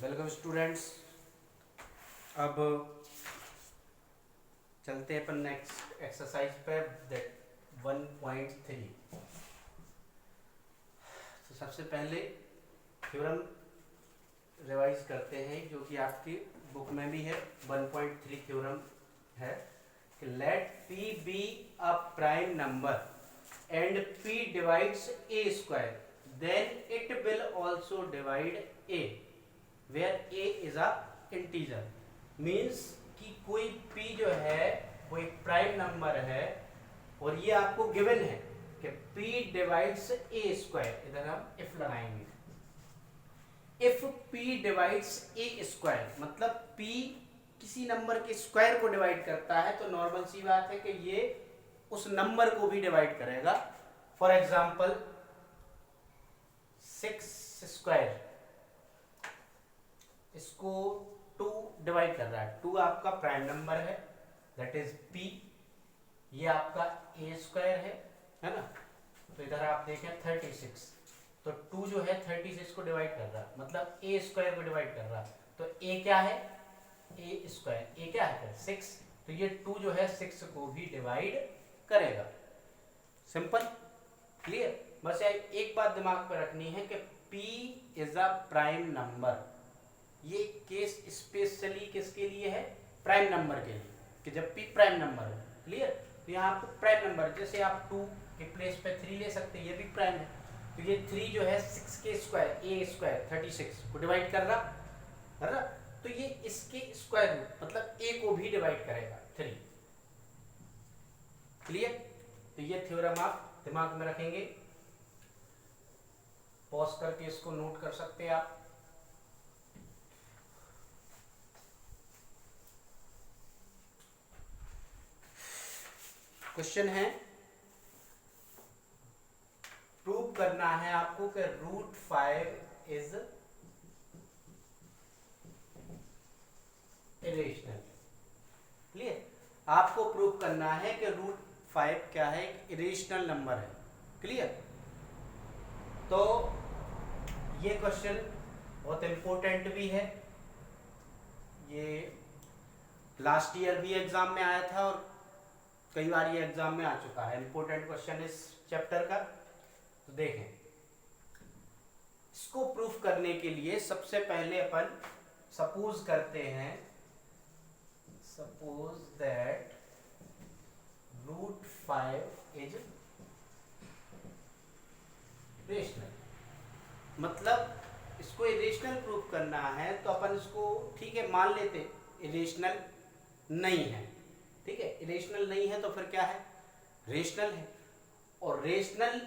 Welcome students. अब चलते हैं अपन नेक्स्ट एक्सरसाइज पे, दैट 1.3। तो सबसे पहले थ्योरम रिवाइज करते हैं जो कि आपकी बुक में भी है। 1.3 थ्योरम है कि let p be a prime number and p divides a square, then it will also divide a where a is a integer. Means कि कोई p जो है वो एक प्राइम नंबर है और ये आपको गिवन है कि p डिवाइड्स a स्क्वायर। इधर हम इफ लगाएंगे, if p divides a square मतलब p किसी नंबर के स्क्वायर को डिवाइड करता है तो नॉर्मल सी बात है कि ये उस नंबर को भी डिवाइड करेगा। फॉर एग्जाम्पल 6 स्क्वायर, इसको 2 डिवाइड कर रहा है। 2 आपका प्राइम नंबर है, दैट इज p। ये आपका a स्क्वायर है ना। तो इधर आप देखें 36, तो 2 जो है 36 को डिवाइड कर रहा है, मतलब a स्क्वायर को डिवाइड कर रहा है। तो a क्या है, a स्क्वायर, a क्या है 6, तो ये 2 जो है 6 को भी डिवाइड करेगा। Simple, clear. बस एक बात दिमाग पर रखनी है कि p is a prime number. ये केस स्पेशली किसके लिए है, प्राइम नंबर के लिए, कि जब p प्राइम नंबर हो। क्लियर। तो यहाँ आपको प्राइम नंबर, जैसे आप 2 के प्लेस पे 3 ले सकते हैं, ये भी प्राइम है। तो ये 3 जो है 6 के स्क्वायर, a स्क्वायर 36 को डिवाइड कर रहा है ना। तो ये इसके स्क्वायर रूट मतलब a को भी डिवाइड करेगा 3। क्लियर। तो ये थ्योरम आप दिमाग में रखेंगे, पॉज करके इसको नोट कर सकते हैं आप। क्वेश्चन है, प्रूव करना है आपको कि √5 इज इरेशनल। क्लियर। आपको प्रूव करना है कि √5 क्या है, एक इरेशनल नंबर है। क्लियर। तो ये क्वेश्चन बहुत इंपॉर्टेंट भी है, ये लास्ट ईयर भी एग्जाम में आया था और कई बार ये एग्जाम में आ चुका है। इंपॉर्टेंट क्वेश्चन इस चैप्टर का। तो देखें, इसको प्रूफ करने के लिए सबसे पहले अपन सपोज करते हैं, सपोज दैट √5 इज रेशनल। मतलब इसको इरेशनल प्रूफ करना है तो अपन इसको ठीक है मान लेते इरेशनल नहीं है। ठीक है, इरेशनल नहीं है तो फिर क्या है, रेशनल है। और रेशनल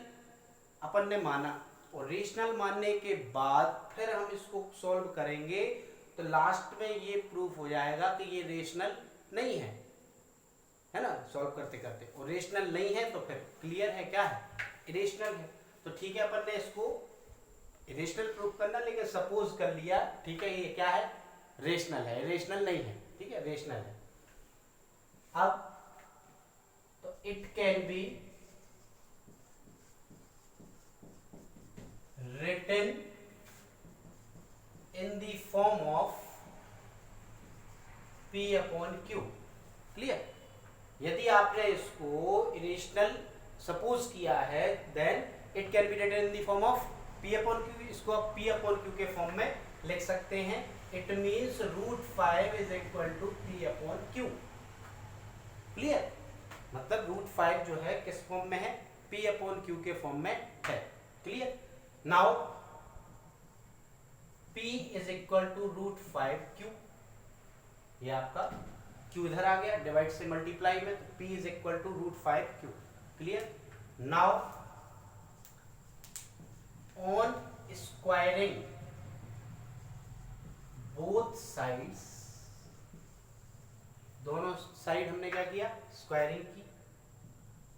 अपन ने माना, और रेशनल मानने के बाद फिर हम इसको सॉल्व करेंगे तो लास्ट में ये प्रूफ हो जाएगा कि ये रेशनल नहीं है ना, सॉल्व करते करते। और रेशनल नहीं है तो फिर क्लियर है क्या है, इरेशनल है। तो ठीक है, अपन ने इसको इरेशनल प्रूफ करना, लेकिन सपोज कर लिया, ठीक है, ये क्या है, रेशनल है, रेशनल नहीं है। ठीक है, रेशनल है। अब तो it can be written in the form of p upon q। Clear. यदि आपने इसको इरेशनल सपोज किया है then it can be written in the form of p upon q। इसको आप p upon q के फॉर्म में लिख सकते हैं। It means √5 is equal to p upon q। Clear. मतलब √5 जो है किस फॉर्म में है, p upon q के फॉर्म में है। Clear. Now p is equal to √5q, ये आपका q इधर आ गया, डिवाइड से मल्टीप्लाई में, तो p is equal to √5q। Clear. Now on squaring both sides, दोनों साइड हमने क्या किया, स्क्वायरिंग की,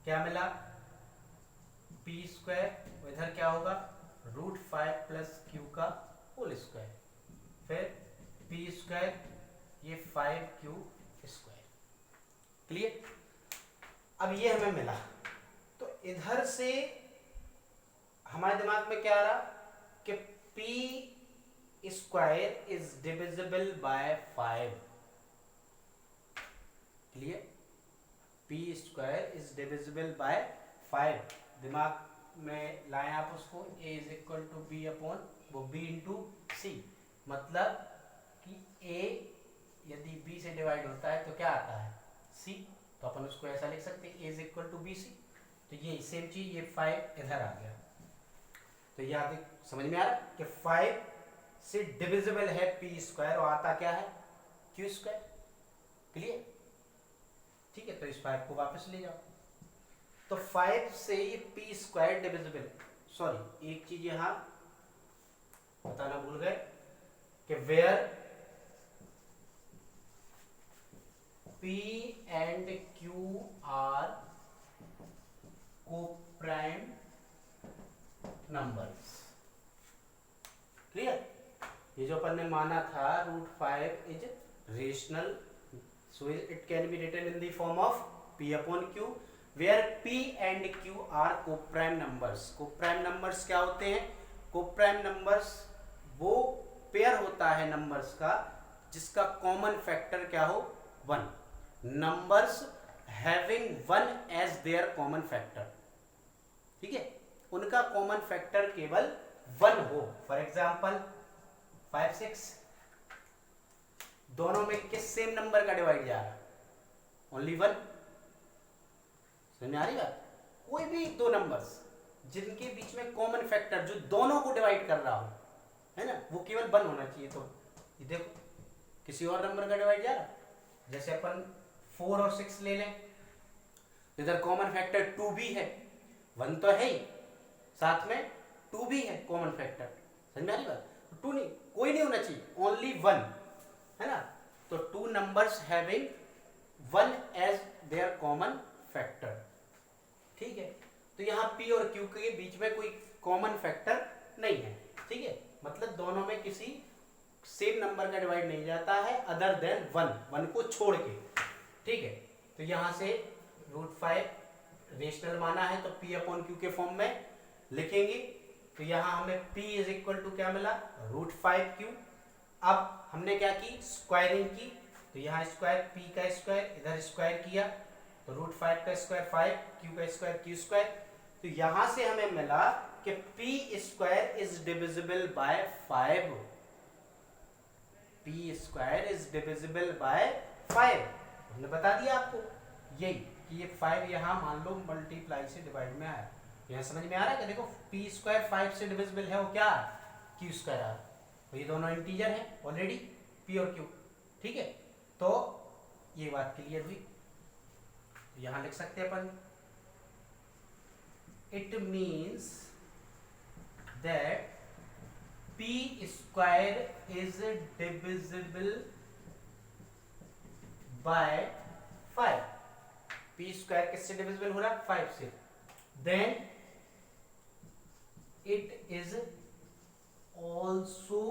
क्या मिला, p स्क्वायर, इधर क्या होगा √5 प्लस q का होल स्क्वायर, फिर p स्क्वायर, ये 5q स्क्वायर। क्लियर। अब ये हमें मिला, तो इधर से हमारे दिमाग में क्या आ रहा कि p square is divisible by 5। Clear? P square is divisible by 5। दिमाग में लाएं आप उसको। A is equal to B upon वो बी इंटू सी, मतलब कि ए यदि बी से डिवाइड होता है तो क्या आता है सी, तो अपन उसको ऐसा लिख सकते हैं A is equal to B C. तो ये सेम चीज, ये 5 इधर आ गया। तो याद समझ में आ रहा कि 5 से डिविजिबल है पी स्क्वायर और आता क्या है क्यू स्क्वायर। क्लियर? ठीक है, तो इस 5 को वापस ले जाओ। तो 5 से ये पी स्क्वायर डिविजिबल, सॉरी एक चीज यहां बताना भूल गए कि where P and Q are co-prime numbers। Clear? ये जो अपन ने माना था √5 is rational, so it can be written in the form of P upon Q where P and Q are co-prime numbers। co-prime numbers क्या होते हैं? co-prime numbers वो पेयर होता है नंबर्स का जिसका कॉमन फैक्टर क्या हो 1। Numbers having 1 as their common factor, ठीक है, उनका कॉमन फैक्टर केवल 1 हो। फॉर एग्जाम्पल 5 6 दोनों में किस सेम नंबर का डिवाइड जा रहा है? ओनली 1। समझ में आ रही बात? कोई भी दो नंबर्स जिनके बीच में कॉमन फैक्टर जो दोनों को डिवाइड कर रहा हो, है ना, वो केवल 1 होना चाहिए। तो ये देखो किसी और नंबर का डिवाइड जा रहा, जैसे अपन 4 और 6 ले लें, इधर कॉमन फैक्टर 2 भी है, 1 तो है ही, साथ में 2 भी है कॉमन फैक्टर। समझ में आ रही बात? 2 नहीं, कोई नहीं होना चाहिए, ओनली 1, है ना। तो 2 numbers having 1 as their common factor, ठीक है। तो यहाँ P और Q के बीच में कोई कॉमन फैक्टर नहीं है, ठीक है, मतलब दोनों में किसी सेम नंबर का डिवाइड नहीं जाता है अदर देन 1 को छोड़ के, ठीक है। तो यहां से √5 रेशनल माना है तो P अपॉन Q के फॉर्म में लिखेंगे। तो यहां हमें P इज इक्वल टू क्या मिला √5Q। अब हमने क्या की स्क्वायरिंग की, तो यहाँ स्क्वायर P का स्क्वायर इधर स्क्वायर किया तो √5 का स्क्वायर 5, Q का स्क्वायर Q स्क्वायर। तो यहां से हमें मिला कि P square is divisible by 5। P square is divisible by 5, हमने बता दिया आपको यही कि ये 5 यहाँ मान लो मल्टीप्लाई से डिवाइड में आया। यहाँ समझ में आ रहा है कि देखो P स्क्वायर 5 से डिविजिबल है वो क्या है Q स्क्वायर है, तो ये दोनों इंटीजर हैं ऑलरेडी P और Q, ठीक है। तो ये बात क्लियर हुई। यहाँ लिख सकते हैं अपन it means that P square is divisible by 5। P square किससे डिविजिबल हो रहा है 5 से, then it is also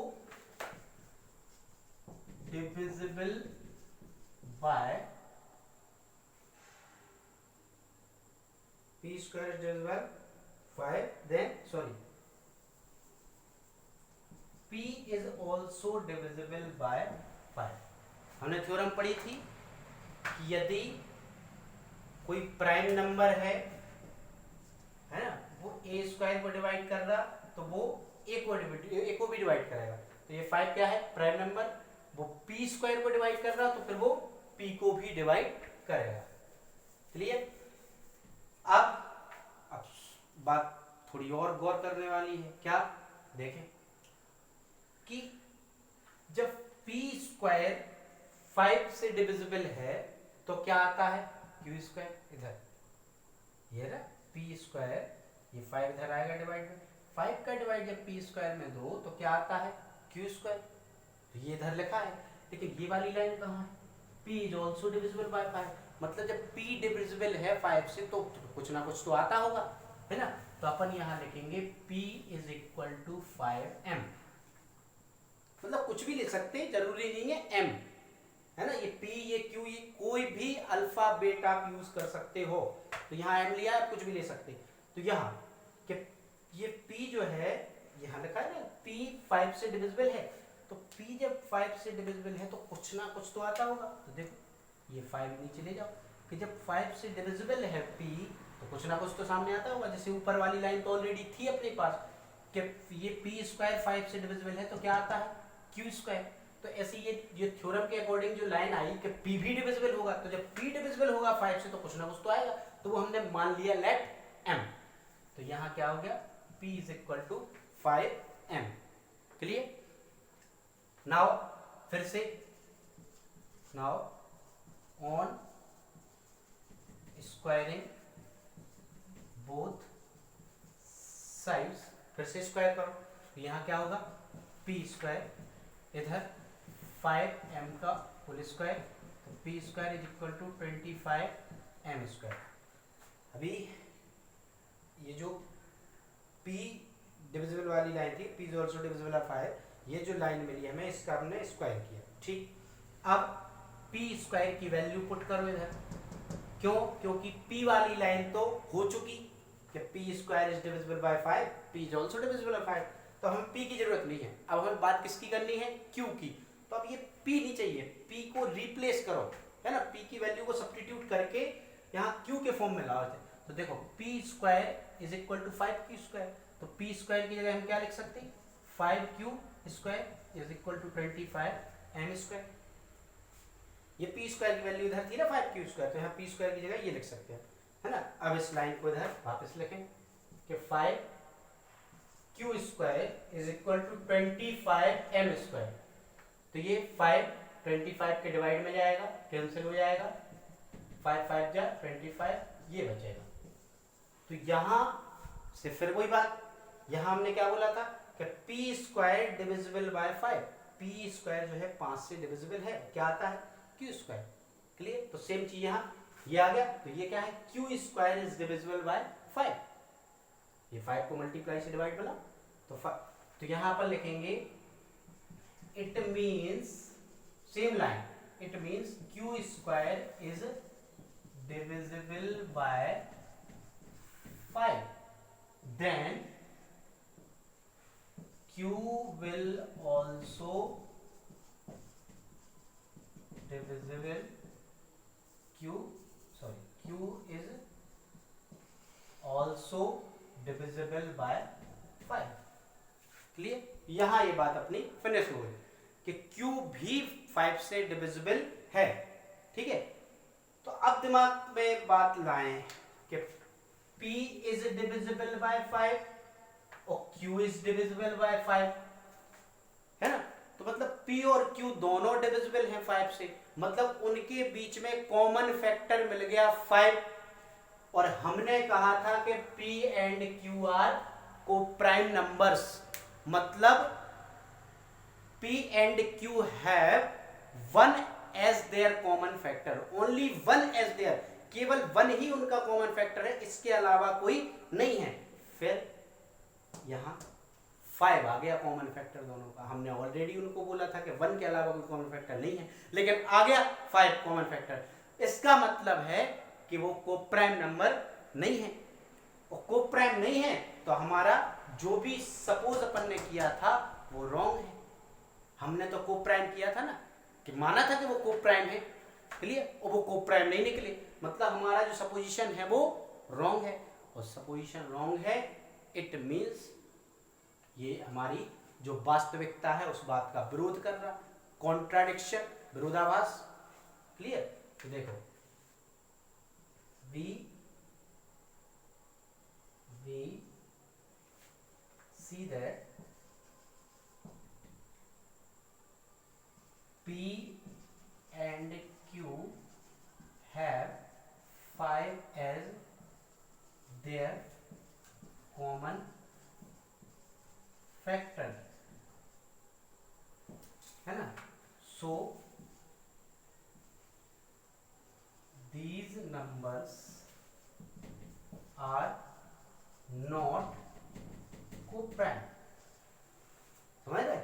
divisible by P square is divisible 5, then sorry P is also divisible by 5। हमने थ्योरम पढ़ी थी कि यदि कोई प्राइम नंबर है ना, वो ए स्क्वायर को डिवाइड कर रहा तो वो ए को भी डिवाइड करेगा। तो ये 5 क्या है प्राइम नंबर, वो पी स्क्वायर को डिवाइड कर रहा तो फिर वो पी को भी डिवाइड करेगा। क्लियर? अब बात थोड़ी और गौर करने वाली है। क्या? देखें कि जब पी स्क्वायर 5 से डिविजिबल है तो क्या आता है क्यू स्क्वायर, इधर ये रहा पी स्क्वायर, ये 5 इधर आएगा डिवाइड में, 5 का डिवाइड जब पी स्क्वायर में दो तो क्या आता है क्यू स्क्वायर, तो ये इधर लिखा है। लेकिन ये वाली लाइन कहाँ है, P is also divisible by 5, मतलब जब P डिविजिबल है 5 से तो कुछ ना कुछ तो आता होगा, है ना। तो अपन यहाँ लिखेंगे P is equal to 5m, मतलब कुछ भी लिख सकते हैं, जरूरी नहीं है m, है ना। ये P ये Q ये कोई भी अल्फा बेटा आप यूज कर सकते हो। तो यहाँ m लिया आप कुछ भी ले सकते। तो यहाँ कि ये P जो है यहाँ लिखा है ना P 5 से डिविजिबल है, तो p जब 5 से डिविजिबल है तो कुछ ना कुछ तो आता होगा। तो देखो ये 5 नीचे ले जाओ कि जब 5 से डिविजिबल है p तो कुछ ना कुछ तो सामने आता होगा। जैसे ऊपर वाली लाइन तो ऑलरेडी थी अपने पास कि ये p स्क्वायर 5 से डिविजिबल है तो क्या आता है q स्क्वायर। तो ऐसे ये थ्योरम के अकॉर्डिंग जो लाइन आई कि p भी डिविजिबल होगा, तो जब p डिविजिबल होगा 5 से तो कुछ ना कुछ तो आएगा, तो वो हमने मान लिया लेट m। तो यहाँ क्या हो गया p is equal to 5m। Clear. Now फिर से now on squaring both sides, फिर से स्क्वायर करो तो यहाँ क्या होगा p स्क्वायर इधर 5m का होल स्क्वायर, तो p square is equal to 25m square. अभी ये जो p डिविजिबल वाली लाइन थी, p is also divisible of 5, ये जो लाइन मिली हमें इसका हमने स्क्वायर किया। ठीक, अब p स्क्वायर की वैल्यू पुट करो इधर। क्यों? क्योंकि p वाली लाइन तो हो चुकी कि p square is divisible by 5, p is also divisible by 5, तो हमें p की जरूरत नहीं है। अब हमें बात किसकी करनी है? q की। तो अब ये p नहीं चाहिए, p को रिप्लेस करो, है ना, p की वैल्यू को सब्स्टिट्यूट करके यहाँ q के फॉर्म में लाओ। तो देखो p square is equal to 5q square, तो p स्क्वायर की जगह हम क्या लिख सकते हैं 5q square is equal to 25m square. ये p स्क्वायर की वैल्यू इधर थी ना 5q स्क्वायर, तो यहाँ p स्क्वायर की जगह ये लिख सकते हैं, है ना। अब इस लाइन को इधर वापस लिखें कि 5q square is equal to 25m square. तो ये 5 25 के डिवाइड में जाएगा, कैंसिल हो जाएगा, 5 5 जा 25, ये बचेगा। तो यहाँ से फिर वही बात, यहाँ हमने क्या बोला था कि p square divisible by 5, p square जो है 5 से डिविजिबल है, क्या आता है q स्क्वायर। क्लियर। तो सेम चीज यहाँ ये आ गया, तो ये क्या है q square is divisible by 5, ये 5 को मल्टीप्लाई से डिवाइड बना तो यहाँ पर लिखेंगे it means same line, it means q square is divisible by 5, then q will also divisible q is also divisible by 5। Clear. यहां ये बात अपनी फिनिश हो गई कि q भी 5 से डिविजिबल है। ठीक है, तो अब दिमाग में बात लाएं कि p is divisible by 5 और q is divisible by 5, है ना। तो मतलब p और q दोनों डिविजिबल हैं 5 से, मतलब उनके बीच में कॉमन फैक्टर मिल गया 5। और हमने कहा था कि p and q are co-prime numbers, मतलब p and q have 1 as their common factor, only 1 as their, केवल 1 ही उनका कॉमन फैक्टर है, इसके अलावा कोई नहीं है। फिर यहाँ 5 आ गया कॉमन फैक्टर दोनों का, हमने ऑलरेडी उनको बोला था कि 1 के अलावा कोई कॉमन फैक्टर नहीं है, लेकिन आ गया 5 कॉमन फैक्टर। इसका मतलब है कि वो कोप्राइम नंबर नहीं है, और कोप्राइम नहीं है तो हमारा जो भी सपोज अपन ने किया था वो रॉन्ग है। हमने तो कोप्राइम किया था ना, कि माना था कि वो कोप्राइम है, क्लियर, और वो कोप्राइम नहीं निकले, मतलब हमारा जो सपोजिशन है वो रॉन्ग है, और सपोजिशन रॉन्ग है इट मीन्स ये हमारी जो वास्तविकता है उस बात का विरोध कर रहा, कॉन्ट्राडिक्शन, विरोधाभास। क्लियर। तो देखो we see that p and q have 5 as their common factor, है ना। So these numbers are not coprime। समझ रहे?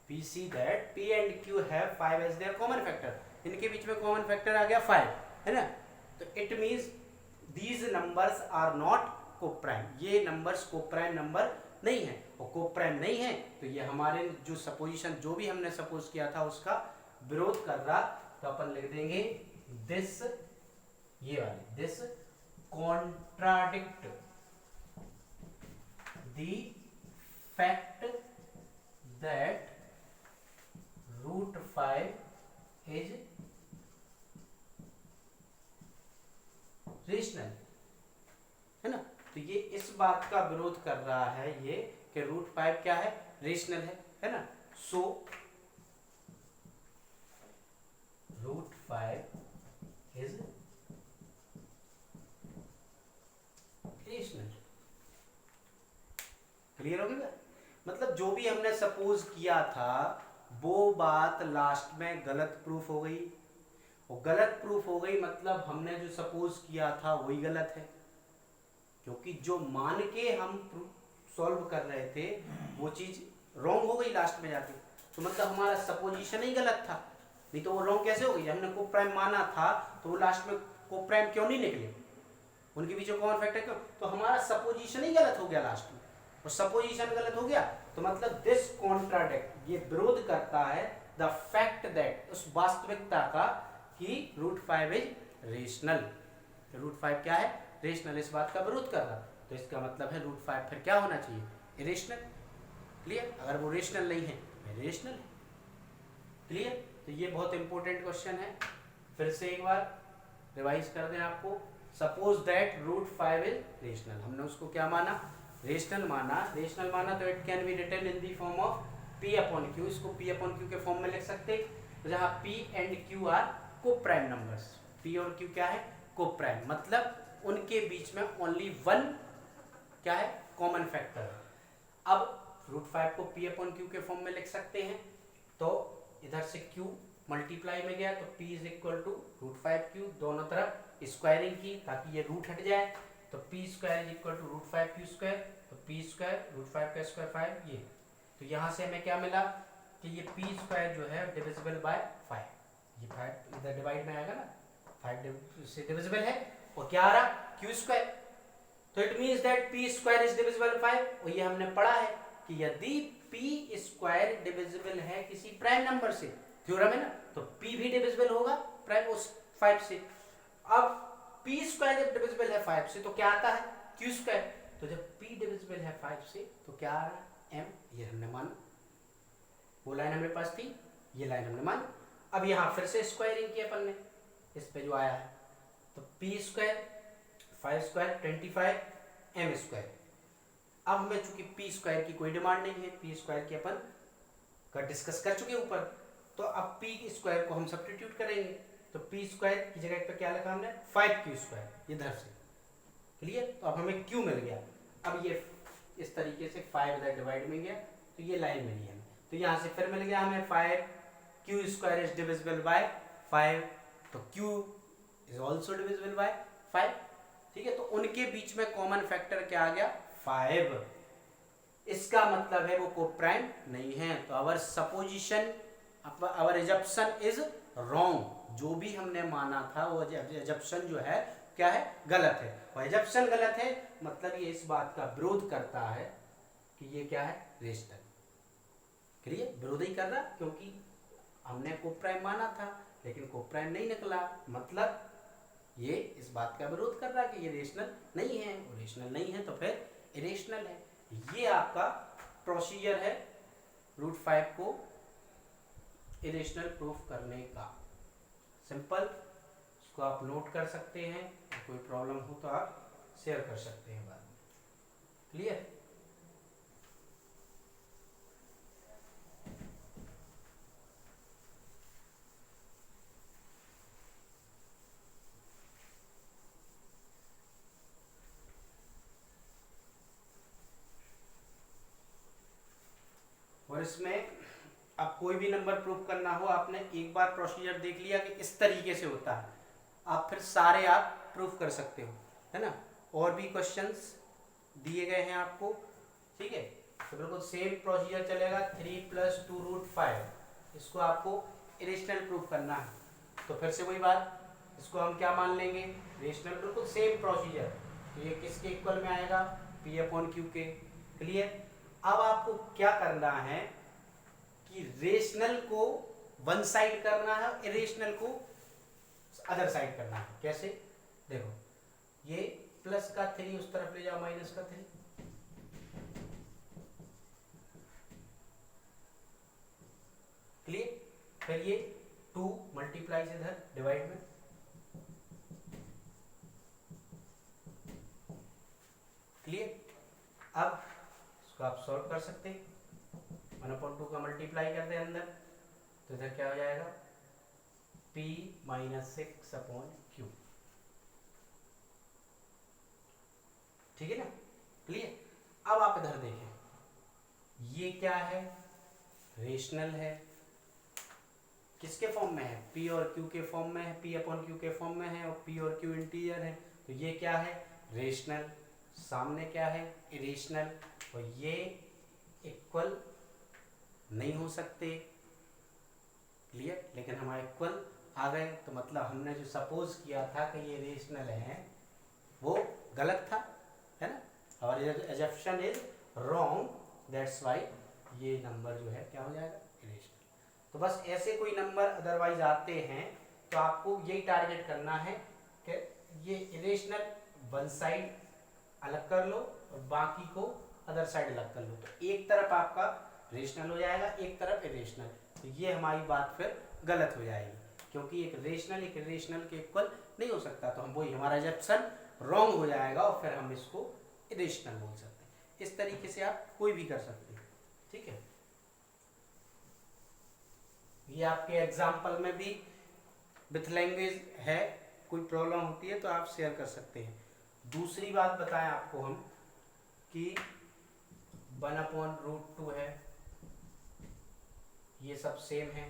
We see that p and q have 5 as their common factor, इनके बीच में कॉमन फैक्टर आ गया 5, है ना। तो it means these numbers are not coprime, ये नंबर्स कोप्राइम नंबर नहीं है, और को प्राइम नहीं है तो ये हमारे जो सपोजिशन जो भी हमने सपोज किया था उसका विरोध कर रहा, तो अपन लिख देंगे दिस, ये वाले this contradict the fact that √5 is rational, है ना। तो ये इस बात का विरोध कर रहा है ये कि √5 क्या है, रेशनल है ना। सो √5 इज रेशनल। क्लियर हो गया? मतलब जो भी हमने सपोज किया था वो बात लास्ट में गलत प्रूफ हो गई, और गलत प्रूफ हो गई मतलब हमने जो सपोज किया था वही गलत है, क्योंकि जो मान के हम सॉल्व कर रहे थे वो चीज रॉन्ग हो गई लास्ट में जाके, तो मतलब हमारा सपोजिशन ही गलत था। नहीं तो वो रॉन्ग कैसे हो गई? हमने को प्राइम माना था तो वो लास्ट में को प्राइम क्यों नहीं निकले, उनके बीच में कॉमन फैक्टर क्यों? तो हमारा सपोजिशन ही गलत हो गया लास्ट में, और सपोजिशन गलत हो गया तो मतलब दिस कॉन्ट्राडिक्ट, ये विरोध करता है द फैक्ट दैट, उस वास्तविकता का कि √5 इज रेशनल। √5 क्या है, रेशनल, इस बात का विरोध कर रहा, तो इसका मतलब है √5 फिर क्या होना चाहिए, इरेशनल। क्लियर? अगर वो रेशनल नहीं है रेशनल है। क्लियर? तो ये बहुत इंपॉर्टेंट क्वेश्चन है, फिर से एक बार रिवाइज कर दें आपको। सपोज दैट √5 इज रेशनल, हमने उसको क्या माना, रेशनल माना। रेशनल माना तो it can be written in the form of P/Q, इसको P/Q के फॉर्म में लिख सकते, तो जहां P and Q are co-prime numbers, P और Q क्या है, को प्राइम, मतलब उनके बीच में ओनली वन क्या है, कॉमन फैक्टर। अब √5 को P/Q के फॉर्म में लिख सकते हैं, तो इधर से Q मल्टीप्लाई में गया तो P is equal to √5Q, दोनों तरफ स्क्वायरिंग की ताकि ये रूट हट जाए, तो P² is equal to √5Q², तो P² √5 का स्क्वायर 5, ये तो यहाँ से हमें क्या मिला कि ये P² जो है डिविजिबल बाय 5, ये 5 इधर डिवाइड में आएगा ना, 5 से डिविजिबल है, और क्या आ रहा, Q², तो it means that P² is divisible 5, और ये हमने पढ़ा है कि यदि P² डिविजिबल है किसी प्राइम नंबर से, थ्योरम है ना, तो P भी डिविजिबल होगा प्राइम उस 5 से। अब P² जब डिविजिबल है 5 से तो क्या आता है, Q², तो जब P डिविजिबल है 5 से तो क्या आ रहा है, M, ये हमने माना, वो लाइन हमारे पास थी, ये लाइन हमने मानी। अब यहाँ फिर से स्क्वायरिंग की अपन ने, इस पे जो आया है, तो P² 5² 25 M²। अब हमें चूंकि P² की कोई डिमांड नहीं है, P² की अपन का डिस्कस कर चुके ऊपर, तो अब P² को हम सब्स्टिट्यूट करेंगे, तो P² की जगह पे क्या लिखा हमने, 5Q², इधर से। क्लियर? तो अब हमें Q मिल गया, अब ये इस तरीके से 5 इधर डिवाइड में गया, तो ये लाइन मिली हमें, तो यहाँ से फिर मिल गया हमें 5Q² इज डिविजिबल बाय 5, तो Q is also divisible by 5। ठीक है, तो उनके बीच में कॉमन फैक्टर क्या आ गया, 5। इसका मतलब है वो को प्राइम नहीं है, तो our supposition, our assumption is wrong, जो भी हमने माना था वो एजप्शन जो है क्या है, गलत है, और एजप्शन गलत है मतलब ये इस बात का विरोध करता है कि ये क्या है, रेशनल। क्लियर? विरोध ही कर रहा, क्योंकि हमने को प्राइम माना था लेकिन को प्राइम नहीं निकला, मतलब ये इस बात का विरोध कर रहा है कि ये रेशनल नहीं है, और रेशनल नहीं है तो फिर इरेशनल है। ये आपका प्रोसीजर है √5 को इरेशनल प्रूफ करने का, सिंपल, इसको आप नोट कर सकते हैं, कोई प्रॉब्लम हो तो आप शेयर कर सकते हैं बाद में। क्लियर? और इसमें अब कोई भी नंबर प्रूफ करना हो, आपने एक बार प्रोसीजर देख लिया कि इस तरीके से होता है, आप फिर सारे आप प्रूफ कर सकते हो, है ना। और भी क्वेश्चंस दिए गए हैं आपको, ठीक है, तो बिल्कुल सेम प्रोसीजर चलेगा, 3 + 2 √5, इसको आपको इरेशनल प्रूफ करना है, तो फिर से वही बात, इसको हम क्या मान लेंगे, रेशनल, बिल्कुल सेम प्रोसीजर, तो ये किसके इक्वल में आएगा, P/Q के। क्लियर? अब आपको क्या करना है कि रेशनल को वन साइड करना है, इरेशनल को अदर साइड करना है। कैसे? देखो, ये प्लस का 3 उस तरफ ले जाओ, माइनस का 3, क्लियर? फिर ये 2 मल्टीप्लाई इधर डिवाइड में, क्लियर? अब इसको आप सॉल्व कर सकते हैं। 1/2 का मल्टीप्लाई कर दे अंदर, तो इधर क्या हो जाएगा, p माइनस 6/q, ठीक है ना? क्लियर? अब आप इधर देखें, ये क्या है, रेशनल है, किसके फॉर्म में है, p और q के फॉर्म में है, p/q के फॉर्म में है, और p और q इंटीजर है, तो ये क्या है, रेशनल। सामने क्या है, इरेशनल, और ये इक्वल नहीं हो सकते, क्लियर? लेकिन हमारे इक्वल आ गए, तो मतलब हमने जो सपोज किया था कि ये रेशनल है वो गलत था, है ना? और assumption is wrong, that's why ये नंबर जो है क्या हो जाएगा, इरेशनल। तो बस ऐसे कोई नंबर अदरवाइज आते हैं तो आपको यही टारगेट करना है कि ये इरेशनल वन साइड अलग कर लो और बाकी को अदर साइड अलग कर लो, तो एक तरफ आपका रेशनल हो जाएगा, एक तरफ इरेशनल, तो ये हमारी बात फिर गलत हो जाएगी, क्योंकि एक रेशनल एक इरेशनल के इक्वल नहीं हो सकता, तो हम वही हमारा एजम्पशन रॉन्ग हो जाएगा और फिर हम इसको इरेशनल बोल सकते हैं। इस तरीके से आप कोई भी कर सकते हैं, ठीक है? ये आपके एग्जाम्पल में भी विथ लैंग्वेज है, कोई प्रॉब्लम होती है तो आप शेयर कर सकते हैं। दूसरी बात बताएं आपको हम कि 1/√2 है, ये सब सेम है,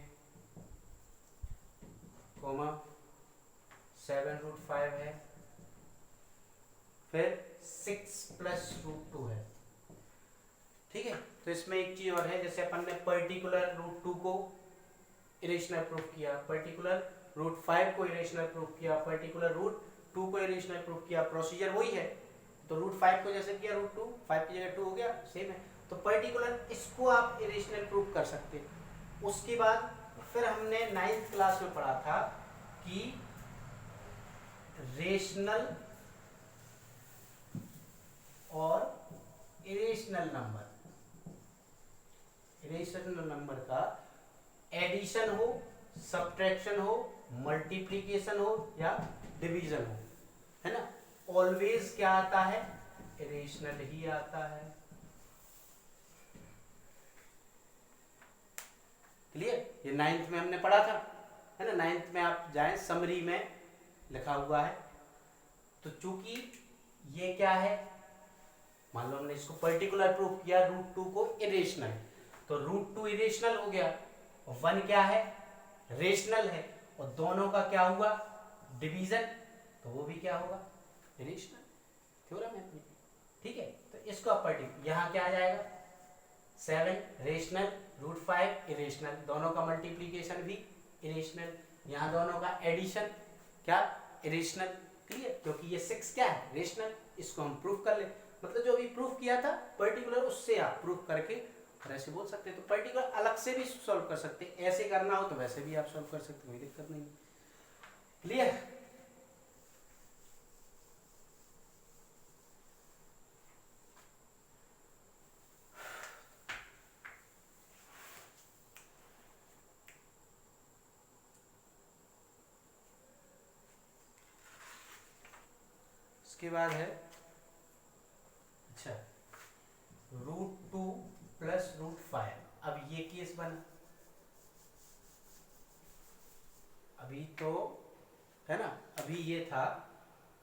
कोमा 7√5 है, फिर 6+√2 है, ठीक है? तो इसमें एक चीज और है, जैसे अपन ने पर्टिकुलर √2 को इरेशनल प्रूफ किया, पर्टिकुलर √5 को इरेशनल प्रूफ किया, पर्टिकुलर √2 को इरेशनल प्रूफ किया, प्रोसीजर वही है। तो √5 को जैसे किया √2, 5 की जगह 2 हो गया, सेम है। तो पर्टिकुलर इसको आप इरेशनल प्रूफ कर सकते हैं। उसके बाद फिर हमने 9th क्लास में पढ़ा था कि रेशनल और इरेशनल नंबर का एडिशन हो, सब्ट्रैक्शन हो, मल्टीप्लिकेशन हो या डिवीजन हो, है ना, ऑलवेज क्या आता है, इरेशनल ही आता है, क्लियर? ये 9th में हमने पढ़ा था, है ना? 9th में आप जाएं, समरी में लिखा हुआ है। तो चूंकि ये क्या है, मान लो हमने इसको पर्टिकुलर प्रूफ किया, √2 को इरेशनल, तो √2 इरेशनल हो गया, और 1 क्या है, रेशनल है, और दोनों का क्या हुआ, डिवीजन, तो वो भी क्या होगा, इरेशनल। थ्योरम है अपनी, ठीक है? तो इसको आप पर्टिकुलर, यहाँ क्या आ जाएगा, 7 रेशनल, √5 इरेशनल, दोनों का मल्टीप्लीकेशन भी इरेशनल, यहाँ दोनों का एडिशन क्या, इरेशनल, क्लियर? क्योंकि ये 6 क्या है, रेशनल, इसको हम प्रूफ कर ले, मतलब जो भी प्रूफ किया था पर्टिकुलर, उससे आप प्रूफ करके और ऐसे बोल सकते हैं। तो पर्टिकुलर अलग से भी सॉल्व कर सकते हैं, ऐसे करना हो तो वैसे भी आप सॉल्व कर सकते हैं, कोई दिक्कत नहीं, क्लियर? इसके बाद है, अच्छा, √2 + √5। अब ये केस बना, अभी तो है ना, अभी ये था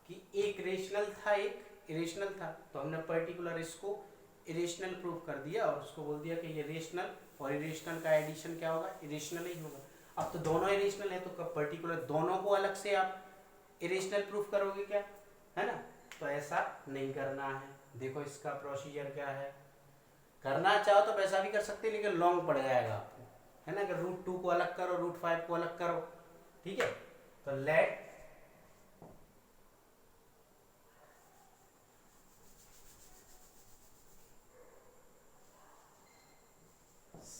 कि एक रेशनल था एक इरेशनल था, तो हमने पर्टिकुलर इसको इरेशनल प्रूव कर दिया और उसको बोल दिया कि ये रेशनल और इरेशनल का एडिशन क्या होगा, इरेशनल ही होगा। अब तो दोनों इरेशनल है, तो पर्टिकुलर दोनों को अलग से आप इरेशनल प्रूफ करोगे क्या, है ना? तो ऐसा नहीं करना है। देखो इसका प्रोसीजर क्या है, करना चाहो तो वैसा भी कर सकते हैं, लेकिन लॉन्ग पड़ जाएगा आपको, है ना, कि √2 को अलग करो, √5 को अलग करो, ठीक है? तो let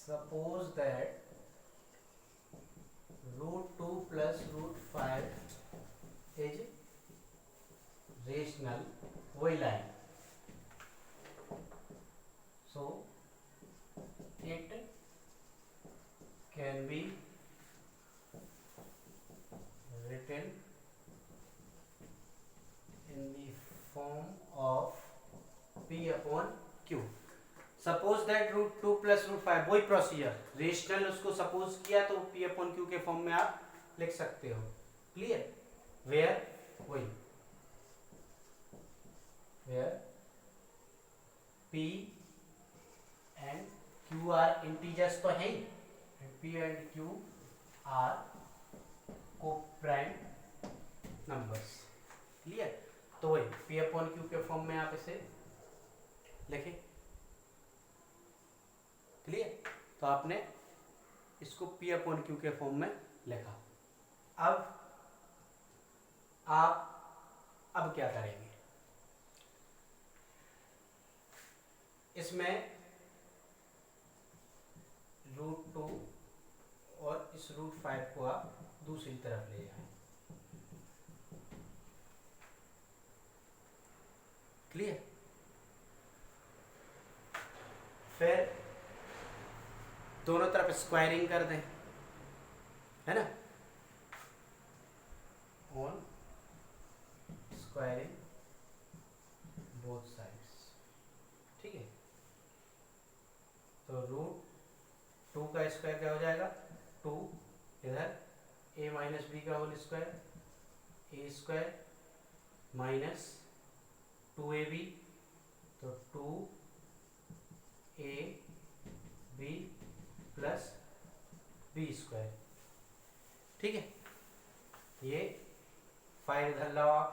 suppose that √2 plus √5 is rational, वही line, so it can be written in the form of P upon Q. Suppose that √2 plus √5, वही प्रोसीजर, रेशनल उसको सपोज किया तो P अपॉन Q के फॉर्म में आप लिख सकते हो। क्लियर? वेयर वही where P and Q are integers तो है ही, P and Q are coprime numbers. Clear? तो वही P अपॉन Q के फॉर्म में आप इसे लिखें। क्लियर? तो आपने इसको P अपॉन Q के फॉर्म में लिखा। अब क्या करेंगे, इसमें √2 और इस √5 को आप दूसरी तरफ ले जाएं। क्लियर? फिर दोनों तरफ स्क्वायरिंग कर दें, है ना, ऑन स्क्वायरिंग बोथ साइड्स। ठीक है, तो √2 का स्क्वायर क्या हो जाएगा, 2, इधर a माइनस बी का whole square, a square minus 2ab, तो 2ab प्लस बी स्क्वायर। ठीक है, ये 5 इधर लाओ आप,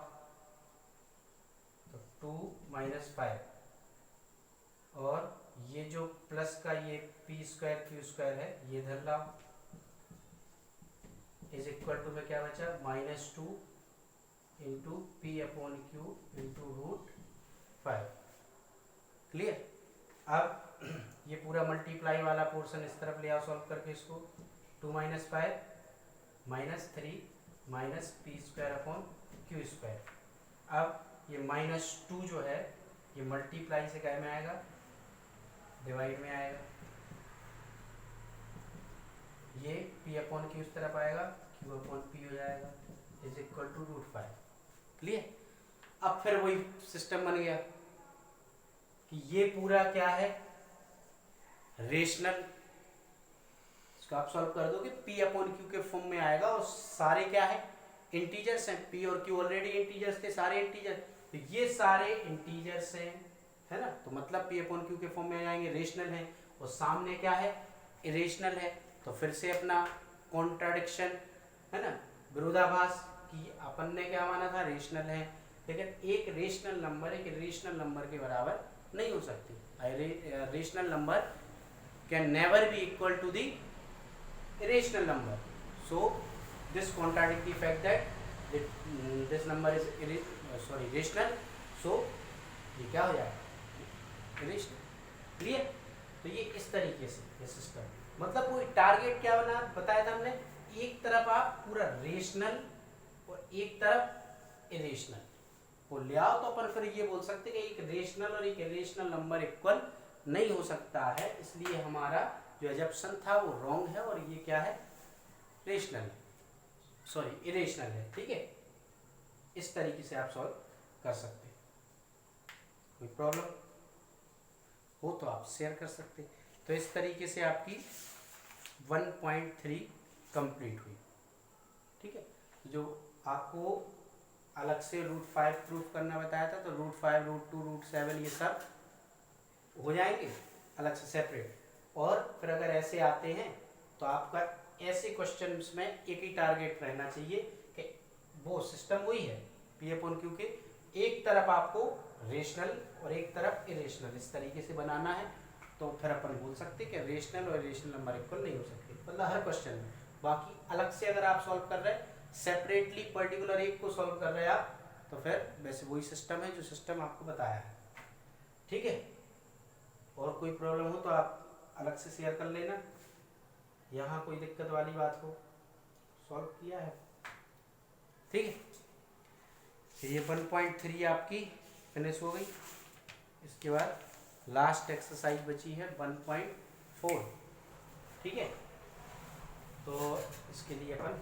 तो 2 माइनस 5, और ये जो प्लस का ये p स्क्वायर q स्क्वायर है ये इधर लाओ, इज इक्वल टू में क्या बचा, -2 into P upon Q into √5। Clear? अब ये पूरा मल्टीप्लाई वाला पोर्शन इस तरफ ले आओ सॉल्व करके इसको, 2 minus 5 -3 minus P square upon Q square. अब ये -2 जो है ये मल्टीप्लाई से क्या में आएगा, डिवाइड में आएगा, ये P अपॉन Q इस तरफ आएगा, Q अपॉन P हो जाएगा, इज इक्वल टू √5। क्लियर? अब फिर वही सिस्टम बन गया कि ये पूरा क्या है, रेशनल, इसको आप सॉल्व कर दोगे P अपॉन Q के फॉर्म में आएगा, और सारे क्या है, इंटीजर्स हैं, P और Q ऑलरेडी इंटीजर्स थे, सारे इंटीजर, तो ये सारे इंटीजर्स हैं, है ना, तो मतलब P अपॉन Q के फॉर्म में आ जाएंगे, रेशनल है, और सामने क्या है, इरेशनल है, तो फिर से अपना कॉन्ट्राडिक्शन, है ना, विरोधाभास, कि अपन ने क्या माना था, रेशनल है, लेकिन एक रेशनल नंबर एक इरेशनल नंबर के बराबर नहीं हो सकती। Rational number can never be equal to the irrational number, so this contradict the fact that this number is rational, so ये क्या हो जाएगा, irrational। क्लियर? तो ये इस तरीके से ये सिस्टम, मतलब वो टारगेट क्या बना बताया था हमने, एक तरफ आप पूरा रेशनल और एक तरफ इरेशनल को ले आओ, तो अपन फिर ये बोल सकते हैं कि एक रेशनल और एक इरेशनल नंबर इक्वल नहीं हो सकता है, इसलिए हमारा जो एजम्पशन था वो रॉन्ग है, और ये क्या है, रेशनल, सॉरी इरेशनल है। ठीक है, इस तरीके से आप सॉल्व कर सकते हैं, कोई प्रॉब्लम हो तो आप शेयर कर सकते हैं। तो इस तरीके से आपकी 1.3 कंप्लीट हुई। ठीक है, जो आपको अलग से √5 प्रूफ करना बताया था, तो √5 √2 √7 ये सब हो जाएंगे अलग से सेपरेट, और फिर अगर ऐसे आते हैं तो आपका ऐसे क्वेश्चंस में एक ही टारगेट रहना चाहिए कि वो सिस्टम वही है, P अपॉन Q के एक तरफ आपको रेशनल और एक तरफ इरेशनल इस तरीके से बनाना है, तो फिर अपन बोल सकते हैं कि रेशनल और इरेशनल नंबर इक्वल नहीं हो सकते, मतलब हर क्वेश्चन में। बाकी अलग से अगर आप सॉल्व कर रहे हैं, सेपरेटली पर्टिकुलर एक को सॉल्व कर रहे हैं आप, तो फिर वैसे वही सिस्टम है जो सिस्टम आपको बताया है। ठीक है, और कोई प्रॉब्लम हो तो आप अलग से शेयर कर लेना, यहाँ कोई दिक्कत वाली बात हो। सॉल्व किया है, ठीक है। ये 1.3 आपकी फिनिश हो गई। इसके बाद लास्ट एक्सरसाइज बची है 1.4, ठीक है। तो इसके लिए अपन